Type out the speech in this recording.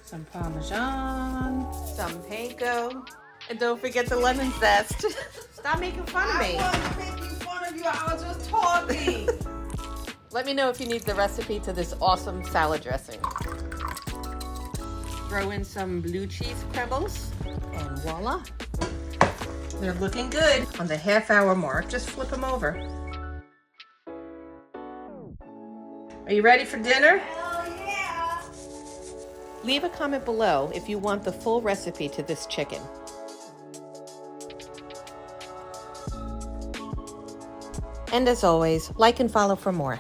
Some Parmesan, some Panko, and don't forget the lemon zest. Stop making fun of me. I wasn't making fun of you, I was just talking. Let me know if you need the recipe to this awesome salad dressing. Throw in some blue cheese pebbles, and voila. They're looking good. On the half-hour mark, just flip them over. Are you ready for dinner? Hell yeah. Leave a comment below if you want the full recipe to this chicken. And as always, like and follow for more.